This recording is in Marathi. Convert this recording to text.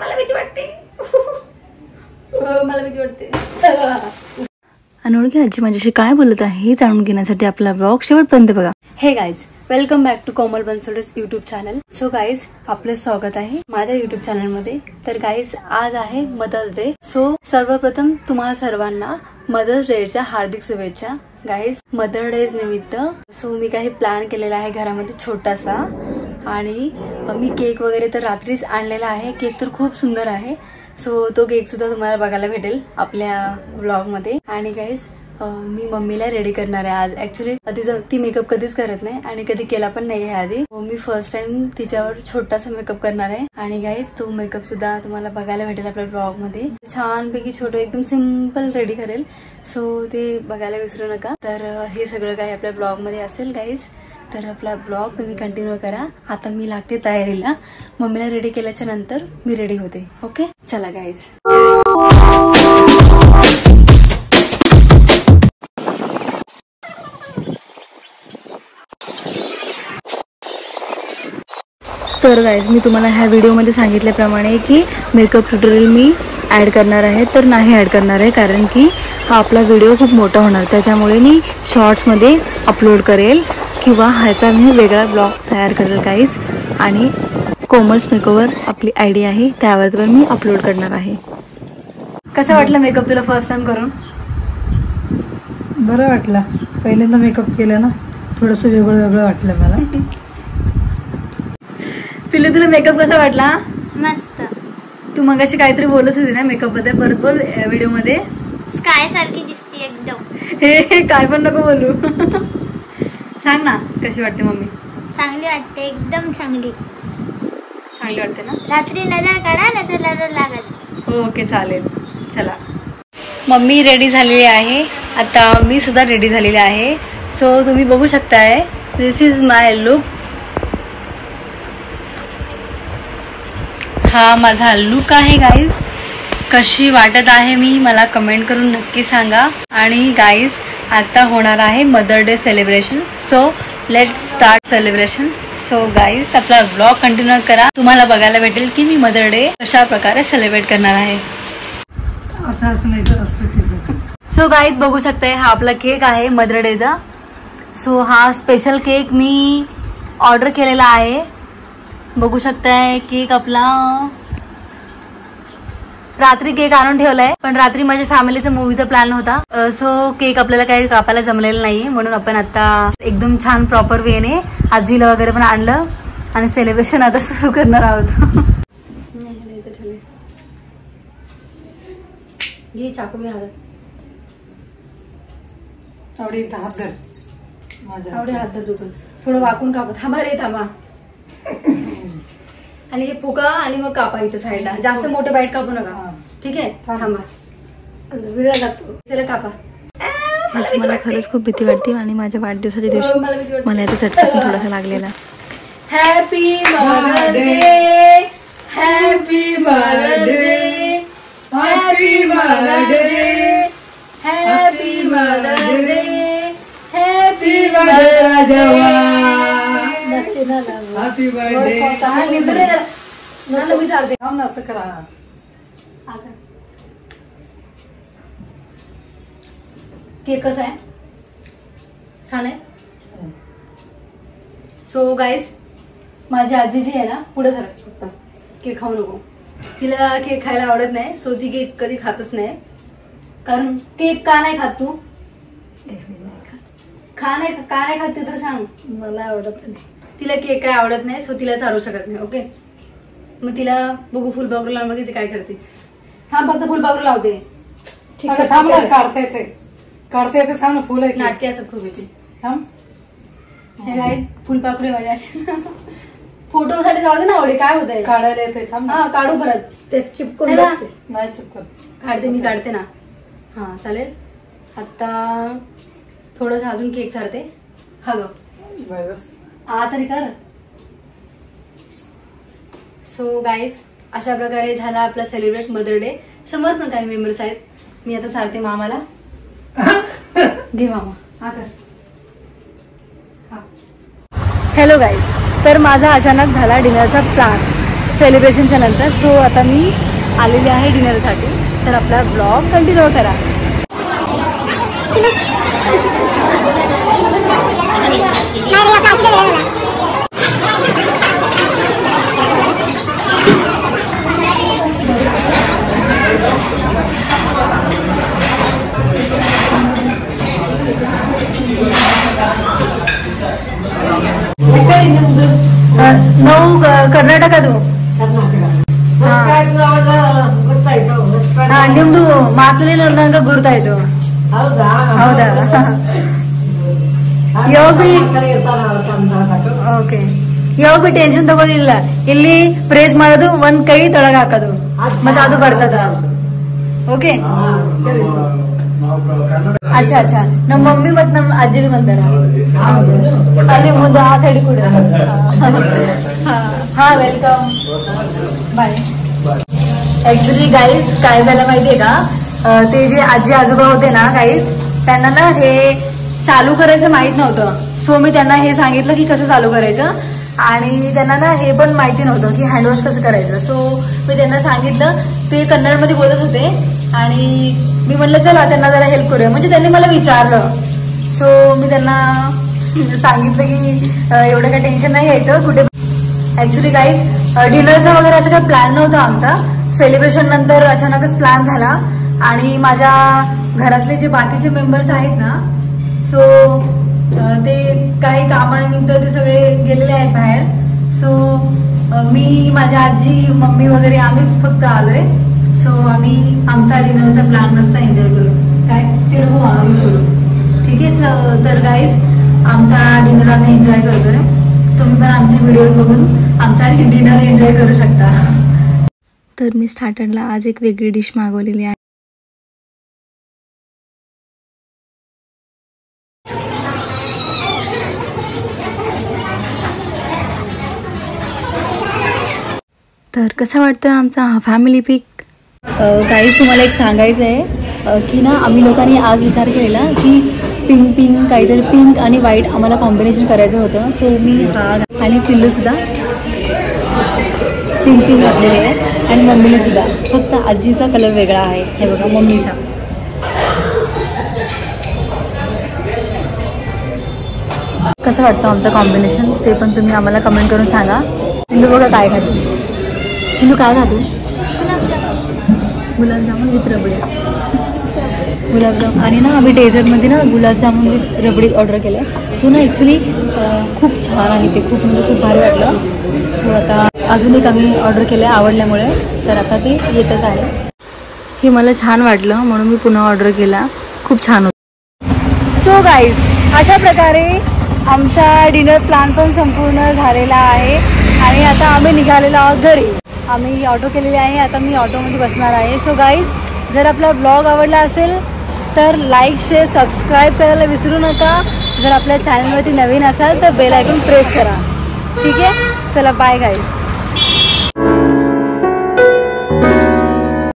मला भीती वाटते. मला भीती वाटते. अनोळखी आजी माझ्याशी काय बोलत आहे हे जाणून घेण्यासाठी आपला ब्लॉग शेवटपर्यंत बघा. Hey guys, welcome back to Komal Bansode's YouTube channel. So guys, आपले स्वागत आहे माझ्या यूट्यूब चॅनल मध्ये. तर गाईज, आज आहे मदर्स डे. सो सर्वप्रथम तुम्हाला सर्वांना मदर्स डेच्या हार्दिक शुभेच्छा. गाईज, मदर डे निमित्त सो मी काही प्लॅन केलेला आहे घरामध्ये छोटासा. आणि मी केक वगैरे तर रात्रीच आणलेला आहे. केक तर खूप सुंदर आहे. सो तो केक सुद्धा तुम्हाला बघायला भेटेल आपल्या व्लॉग मध्ये. आणि गाईज, मी मम्मीला रेडी करणार आहे आज. ऍक्च्युली ती मेकअप कधीच करत नाही आणि कधी केला पण नाही आधी. मी फर्स्ट टाइम तिच्यावर छोटासा मेकअप करणार आहे. आणि गाईज, तो मेकअप सुद्धा तुम्हाला बघायला भेटेल आपल्या ब्लॉग मध्ये. छानपैकी छोटं एकदम सिम्पल रेडी करेल. सो ते बघायला विसरू नका. तर हे सगळं काही आपल्या ब्लॉग मध्ये असेल गाईज. तर आपला ब्लॉग तुम्ही कंटिन्यू करा. आता मी लागते तयारीला. मम्मीला रेडी केल्याच्या नंतर मी रेडी होते. ओके, चला गाईज. तर गाईज, मी तुम्हाला ह्या व्हिडिओमध्ये सांगितल्याप्रमाणे की मेकअप ट्युटोरियल मी ॲड करणार आहे तर नाही ॲड करणार आहे, कारण की हा आपला व्हिडिओ खूप मोठा होणार. त्याच्यामुळे मी शॉर्ट्समध्ये अपलोड करेल किंवा ह्याचा मी वेगळा ब्लॉग तयार करेल गाईज. आणि कोमल्स मेकओव्हर आपली आयडी आहे त्यावर मी अपलोड करणार आहे. कसं वाटलं मेकअप तुला फर्स्ट टाइम करून? बरं वाटलं. पहिल्यांदा मेकअप केलं ना, थोडंसं वेगळं वाटलं मला. पिल्लू, तुला मेकअप कसा वाटला? मस्त. तू मगाशी काहीतरी बोलत होती ना मेकअप बद्दल, परत बोल व्हिडिओ मध्ये. स्काय सारखी दिसते एकदम. हे काय पण नको बोलू. सांग ना कशी वाटते मम्मी? चांगली वाटते, एकदम चांगली. चांगली वाटते ना? रात्री नजर काढा ना तर नजर लागत. ओके, चालेल. चला, मम्मी रेडी झालेली आहे. आता मी सुद्धा रेडी झालेली आहे. सो तुम्ही बघू शकताय, दिस इज माय लुक. हा माझा लुक आहे गाईज. कशी वाटत आहे मी मला कमेंट करून नक्की सांगा. आणि गाईज, आता होणार आहे mother day celebration. So let's start celebration. So guys, आपला ब्लॉग कंटिन्यू करा. तुम्हाला बघायला भेटेल की मी मदर डे कशा प्रकारे सेलिब्रेट करणार आहे. असं नाही तर असतं तिचं. सो गाईज, बघू शकताय हा आपला केक आहे मदर डेचा. सो हा स्पेशल केक मी ऑर्डर केलेला आहे. बघू शकताय केक आपला. रात्री केक आणून ठेवलाय, पण रात्री माझ्या फॅमिलीचा मूवीचा प्लॅन होता. सो केक आपल्याला काही कापायला जमलेलं नाहीये, म्हणून आपण आता एकदम छान प्रॉपर वेने आजीला वगैरे पण आणलं आणि सेलिब्रेशन आता सुरू करणार आहोत. घे चाकू मी हातात. आवडी हात धर माझ्या. आवडे हात धर. तू पण थोडं वाकून कापा. थांबा रे, थांबा. आणि हे फुका आणि मग कापा इथं साईडला. जास्त मोठे बाईट कापू नका, ठीक आहे? थांबा, विळा जातो. चला कापा. ह्याची मला खरंच खूप भीती वाटते. आणि माझ्या वाढदिवसाच्या दिवशी मला याचा झटका पण थोडासा लागलेला. Happy mother's day, happy mother's day, happy mother's day, happy mother's day, happy mother's day. Happy birthday. असं करा. केक कसा आहे? छान आहे. सो गाईज, माझी आजी जी आहे ना, पुढे सर फक्त केक खाऊ नको. तिला केक खायला आवडत नाही. सो ती केक कधी खातच नाही. कारण केक का नाही खात तू? का नाही खात ते तर सांग. मला आवडत नाही. तिला केक काय आवडत नाही. सो तिला चालू शकत नाही. ओके, मग तिला बघू फुलपाखरू लावून ती काय करते. थांब, फक्त फुलपाखरू लावते. थांब ना, काढता येते. थांब ना, फुल नाटके असतात खूप याची. थांब. हे गाईज, फुलपाखरू आहे माझ्या. फोटो साठी जाऊ दे ना. आवडे काय होत आहे? काढायला येते. थांब. हा, काढू परत. ते चिपकून नाही चिपकून. काढते मी, काढते ना. हा, चालेल. आता थोडस अजून केक सारते. हा ग, तरी कर. सो गाईज, अशा प्रकारे झाला आपला सेलिब्रेट मदर डे. समोर पण काही मेंबर्स आहेत. मी आता सारते मामाला. घे मामा. हा कर. हॅलो गाईज, तर माझा अचानक झाला डिनरचा प्लॅन. सेलिब्रेशनच्या नंतर. सो आता मी आलेली आहे डिनरसाठी. तर आपला ब्लॉग कंटिन्यू करा. नऊ कर्नाटका तू ನಿಮ್ದು ಮಾತಲ್ಲಿ ನೋಡಿದಂಗ ಗುರ್ತಾಯ್ತು. ಹೌದಾ? ಓಕೆ. ಯಾವಾಗ ಬಿ ಟೆನ್ಷನ್ ತಗೋದಿಲ್ಲ. ಇಲ್ಲಿ ಪ್ರೇಸ್ ಮಾಡೋದು ಒಂದ್ ಕೈ ತೊಳಗ ಹಾಕೋದು ಮತ್ತೆ ಅದು ಬರ್ತದ. ಓಕೆ. अच्छा ನಮ್ಮ ಮಮ್ಮಿ ಮತ್ ನಮ್ಮ ಅಜ್ಜಿಲಿ ಬಂದಾರ ಅಲ್ಲಿ ಮುಂದೆ ಆ ಸೈಡ್ ಕೂಡ. हा वेलकम बाय. ऍक्च्युली गाईज काय झालं माहितीये का, ते जे आजी आजोबा होते ना गाईज, त्यांना ना हे चालू करायचं माहित नव्हतं. सो मी त्यांना हे सांगितलं की कसं चालू करायचं, आणि त्यांना ना हे पण माहिती नव्हतं की हँडवॉश कसं करायचं. सो मी त्यांना सांगितलं. ते कन्नडमध्ये बोलत होते आणि मी म्हणलं चला त्यांना जरा हेल्प करूया. म्हणजे त्यांनी मला विचारलं. सो मी त्यांना सांगितलं की एवढं काही टेन्शन नाही घ्यायचं कुठे. ऍक्च्युली गाईज डिनरचा वगैरे असं काही प्लॅन नव्हता आमचा. सेलिब्रेशन नंतर अचानकच प्लॅन झाला आणि माझ्या घरातले जे बाकीचे मेंबर्स आहेत ना, सो ते काही कामानिमित्त ते सगळे गेलेले आहेत बाहेर. सो मी, माझ्या आजी, मम्मी वगैरे आम्हीच फक्त आलोय. सो आम्ही आमचा डिनरचा प्लॅन मस्त एन्जॉय करू. काय ते नको आम्हीच करू. ठीक आहे. तर गाईज आमचा डिनर आम्ही एन्जॉय करतोय. तुम्ही पण आमचे व्हिडिओज बघून आमचा डिनर एन्जॉय करू शकता. तर मी स्टार्टरला आज एक वेगळी डिश मागवलेली आहे. तर कसा वाटतोय आमचा हा फॅमिली पिक. गाईज तुम्हाला एक सांगायचं आहे की ना, आम्ही लोकांनी आज विचार केलेला की पिंक काहीतरी पिंक आणि व्हाईट आम्हाला कॉम्बिनेशन करायचं होतं. सो मी हा आणि पिल्लू सुद्धा पिंक घातलेले आहे आणि मम्मीने सुद्धा. फक्त आजीचा कलर वेगळा आहे. हे बघा मम्मीचा. कसं वाटतं आमचं कॉम्बिनेशन ते पण तुम्ही आम्हाला कमेंट करून सांगा. पिल्लू बघा काय खातो. पिल्लू काय खातो? गुलाबजामुन विथ रबडी. गुलाबजाम आणि ना आम्ही डेझर्टमध्ये ना गुलाबजामुन विथ रबडी ऑर्डर केलं. सो ना ॲक्च्युली खूप छान आहे ते. खूप म्हणजे खूप भारी वाटलं. सो आता अजून एक आम्ही ऑर्डर केलं आवडल्यामुळे. तर आता ते येतच आहे. हे मला छान वाटलं म्हणून मी पुन्हा ऑर्डर केला. खूप छान होतं. सो गाईज अशा प्रकारे आमचा डिनर प्लॅन पण संपूर्ण झालेला आहे आणि आता आम्ही निघालेलो आहोत घरी. आम्ही ऑटो केलेली आहे. आता मी ऑटोमध्ये बसणार आहे. सो गाईज जर आपला ब्लॉग आवडला असेल तर लाईक, शेअर, सबस्क्राईब करायला विसरू नका. जर आपल्या चॅनलवरती नवीन असाल तर बेल आयकॉन प्रेस करा. ठीक आहे. चला बाय गाईज.